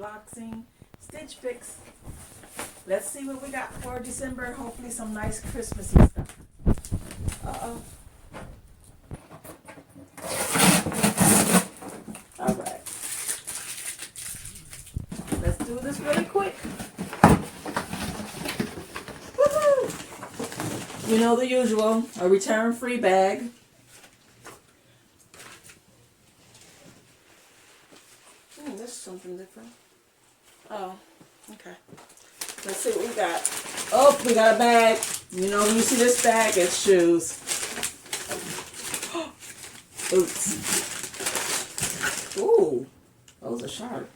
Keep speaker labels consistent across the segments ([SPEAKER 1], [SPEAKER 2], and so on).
[SPEAKER 1] unboxing Stitch Fix. Let's see what we got for December. Hopefully some nice Christmassy stuff. Uh-oh. Alright. Let's do this really quick. Woohoo! You know the usual. A return free bag. This is something different. Oh, okay. Let's see what we got. Oh, we got a bag. You know, when you see this bag, it's shoes. Oops. Ooh, those are sharp.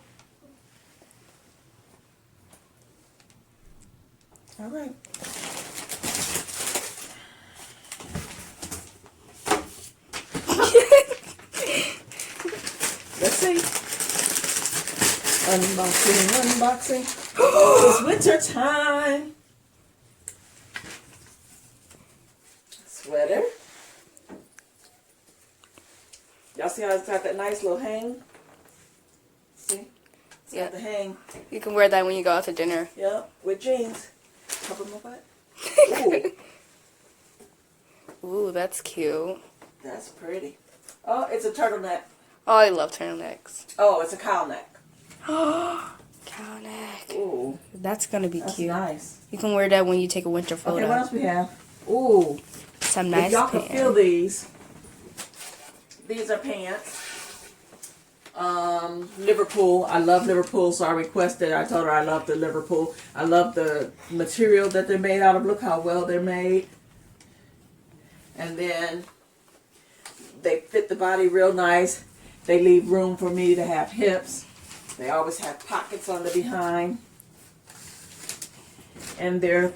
[SPEAKER 1] All right. Let's see. Unboxing. It's winter time. Sweater. Y'all see how it's got that nice little hang? See? It's got the hang.
[SPEAKER 2] You can wear that when you go out to dinner.
[SPEAKER 1] Yep, with jeans. Cover my butt. Ooh.
[SPEAKER 2] Ooh, that's cute.
[SPEAKER 1] That's pretty. Oh, it's a turtleneck.
[SPEAKER 2] Oh, I love turtlenecks.
[SPEAKER 1] Oh, it's a cow neck.
[SPEAKER 2] Cow neck.
[SPEAKER 1] Ooh.
[SPEAKER 2] That's gonna be
[SPEAKER 1] That's
[SPEAKER 2] cute.
[SPEAKER 1] nice.
[SPEAKER 2] You can wear that when you take a winter photo.
[SPEAKER 1] Okay, what else we have? Ooh.
[SPEAKER 2] Some nice
[SPEAKER 1] if y'all
[SPEAKER 2] pants.
[SPEAKER 1] can feel these are pants. Liverpool. I love Liverpool, so I requested. I told her I love the Liverpool. I love the material that they're made out of. Look how well they're made. And then they fit the body real nice. They leave room for me to have hips. They always have pockets on the behind. And they're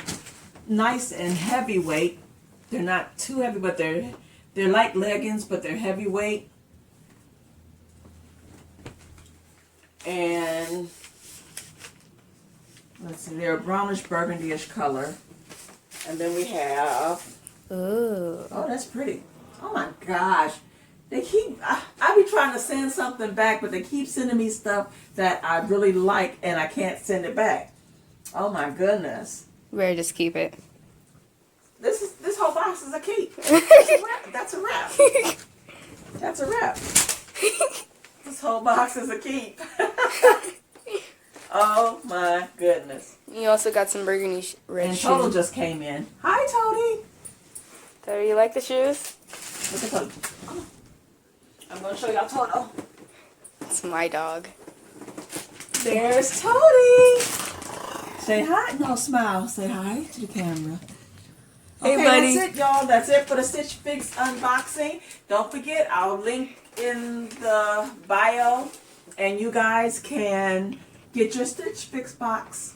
[SPEAKER 1] nice and heavyweight. They're not too heavy, but they're like leggings, but they're heavyweight. And let's see, they're a brownish burgundy-ish color. And then we have,
[SPEAKER 2] Ooh.
[SPEAKER 1] oh, that's pretty. Oh my gosh. They keep, I be trying to send something back, but they keep sending me stuff that I really like and I can't send it back. Oh my goodness.
[SPEAKER 2] Ready, just keep it.
[SPEAKER 1] This whole box is a keep. That's a wrap. That's a wrap. This whole box is a keep. Oh my goodness.
[SPEAKER 2] You also got some burgundy red
[SPEAKER 1] And
[SPEAKER 2] shoes.
[SPEAKER 1] Toto just came in. Hi, Tony.
[SPEAKER 2] So you like the shoes?
[SPEAKER 1] Look at Toto. Come on. I'm going to show y'all Toto.
[SPEAKER 2] It's my dog.
[SPEAKER 1] There's Tony. Say hi. No, smile. Say hi to the camera.
[SPEAKER 2] Hey,
[SPEAKER 1] Okay,
[SPEAKER 2] buddy.
[SPEAKER 1] that's it, y'all. That's it for the Stitch Fix unboxing. Don't forget, I'll link in the bio, and you guys can get your Stitch Fix box.